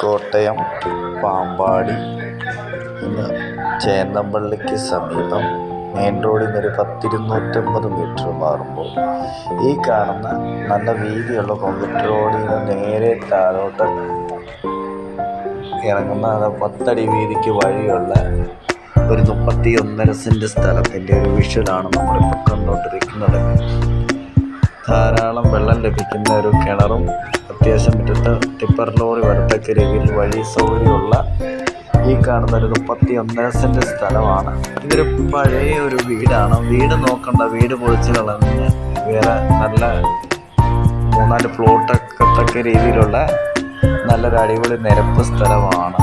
കോട്ടയം പാമ്പാടി ചേന്നമ്പള്ളിക്ക് സമീപം മെയിൻ റോഡിൽ നിന്നൊരു 10-250 മീറ്റർ മാറുമ്പോൾ ഈ കാണുന്ന നല്ല വീതിയുള്ള കോൺക്രീറ്റ് റോഡിൽ നിന്ന് നേരെ താഴോട്ട് ഇറങ്ങുന്ന 10 അടി വീതിക്ക് വഴിയുള്ള ഒരു 31.5 സെൻറ്റ് സ്ഥലത്തിൻ്റെ ഒരു വിഷ്വലാണ് നമ്മളിപ്പോൾ കണ്ടുകൊണ്ടിരിക്കുന്നത്. ധാരാളം വെള്ളം ലഭിക്കുന്ന ഒരു കിണറും അത്യാവശ്യം മുറ്റത്ത് ടിപ്പർ ലോറി വരത്തക്ക രീതിയിൽ വഴി സൗകര്യമുള്ള ഈ കാണുന്ന ഒരു 31.5 സെൻറ്റ് സ്ഥലമാണ്. ഇതൊരു പഴയ ഒരു വീടാണ്. വീട് നോക്കണ്ട, വീട് പൊളിച്ച് കളഞ്ഞ് വേറെ നല്ല 3-4 പ്ലോട്ടൊക്കെ തക്ക രീതിയിലുള്ള നല്ലൊരു അടിപൊളി നിരപ്പ് സ്ഥലമാണ്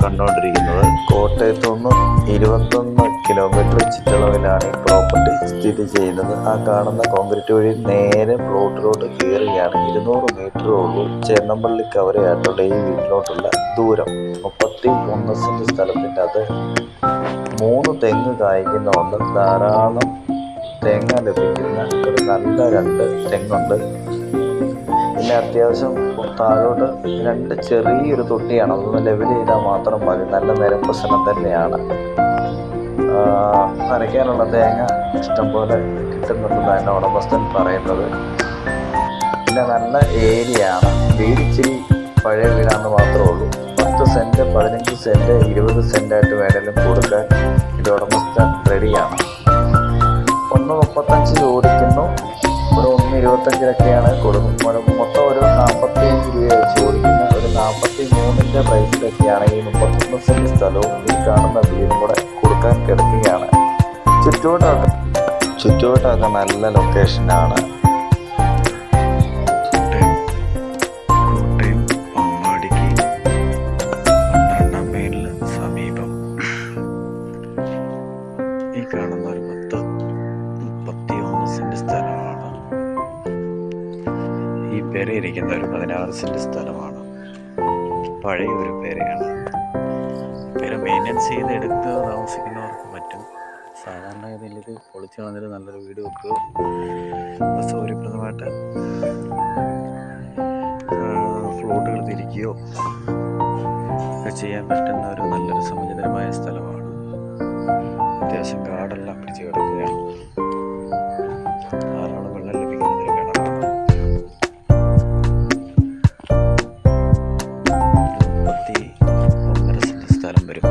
കണ്ടുകൊണ്ടിരിക്കുന്നത്. കോട്ടയത്തു നിന്ന് 21 കിലോമീറ്റർ ചുറ്റളവിലാണ് ഈ പ്രോപ്പർട്ടി സ്ഥിതി ചെയ്യുന്നത്. ആ കാണുന്ന കോൺക്രീറ്റ് വഴി നേരെ പ്ലോട്ടിലോട്ട് കയറുകയാണ്. 200 മീറ്ററേ ഉള്ളൂ ചേന്നമ്പള്ളി കവരയായിട്ടുള്ള ഈ വീട്ടിലോട്ടുള്ള ദൂരം. 31 സെൻറ്റ് സ്ഥലത്തിൻ്റെ അത് 3 തെങ്ങ് കായ്ക്കുന്നുണ്ട്. ധാരാളം തേങ്ങ ലഭിക്കുന്ന ഒരു നല്ല 2 തെങ്ങുണ്ട്. പിന്നെ അത്യാവശ്യം താഴോട്ട് 2 ചെറിയൊരു തൊട്ടിയാണ്. അതൊന്ന് ലെവൽ ചെയ്താൽ മാത്രം മതി. നല്ല നിരപ്പ് സ്ഥലം തന്നെയാണ്. നനയ്ക്കാനുള്ള തേങ്ങ ഇഷ്ടംപോലെ കിട്ടുന്നുണ്ടെന്നാണ് ഉടമസ്ഥൻ പറയുന്നത്. പിന്നെ നല്ല ഏരിയയാണ്. വീട് ഇച്ചിരി പഴയ വീടാണെന്ന് മാത്രമേ ഉള്ളൂ. 10 സെൻറ്റ് 15 സെൻറ്റ് 20 സെൻറ്റായിട്ട് വേണമെങ്കിലും കൊടുക്കാൻ ഇത് ഉടമസ്ഥൻ റെഡിയാണ്. 1.35 ചോദിക്കുന്നു. ഒരു 1.25-ഒക്കെയാണ് കൊടുക്കുന്നത്. മൊത്തം ഒരു 45 രൂപ വെച്ച് കൊടുക്കുന്ന ഒരു 43-ൻ്റെ പ്രൈസിലൊക്കെയാണ് ഈ 31 സെൻറ്റ് സ്ഥലവും ഈ കാണുന്ന വീടും കൂടെ കൊടുക്കാൻ കിടക്കുകയാണ്. ചുറ്റോട്ടൊക്കെ നല്ല ലൊക്കേഷനാണ്. കോട്ടയം പാമ്പാടിക്ക് 12-ാം മൈലിന് സമീപം ഈ കാണുന്ന ഒരു 31 സെൻറ്റ് സ്ഥലമാണ്. ഈ പെര ഇരിക്കുന്ന ഒരു 16 സെൻറ്റ് സ്ഥലമാണ്. പഴയ ഒരു പെരയാണ്. പെര മെയിൻ്റെനൻസ് ചെയ്തെടുത്ത് താമസിക്കുന്നവർക്ക് പറ്റും. സാധാരണഗതിയിൽ ഇത് പൊളിച്ച് കളഞ്ഞിട്ട് നല്ലൊരു വീട് വെക്കുകയോ സൗകര്യപ്രദമായിട്ട് ഫ്ലോട്ടുകൾ തിരിക്കുകയോ ഒക്കെ ചെയ്യാൻ പറ്റുന്ന ഒരു നല്ലൊരു സമുചിതമായ സ്ഥലമാണ്. അത്യാവശ്യം കാടെല്ലാം പിടിച്ച് കിടക്കുകയാണ്. ധാരാളം വെള്ളം ലഭിക്കുന്ന ഒരു കിണറാണ്. 31.5 സെൻറ്റ് സ്ഥലം വരും.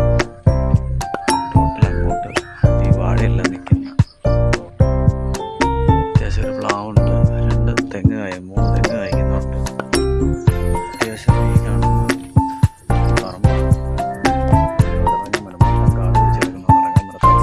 ടോട്ടൽ അങ്ങോട്ട് ഈ വാഴയെല്ലാം നിൽക്കുന്ന അത്യാവശ്യം ഒരു പ്ലാവുണ്ട്. 2 തെങ്ങ് 3 തെങ്ങ് കായ്ക്കുന്നുണ്ട്. അത്യാവശ്യം ഈ കാണുന്ന പറമ്പ് കാട് പിടിച്ചെടുക്കുന്ന പറങ്ങാൻ നടത്താൻ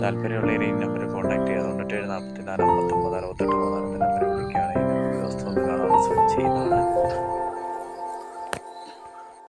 താല്പര്യമുള്ളവർ ഈ നമ്പറിൽ കോൺടാക്ട് ചെയ്യുക. 97 44 59 68 16 എന്ന നമ്പറിൽ വിളിക്കുകയാണെങ്കിൽ വ്യവസ്ഥ ഒന്ന് കാണാൻ ശ്രമിച്ച് ചെയ്യുന്നതാണ്.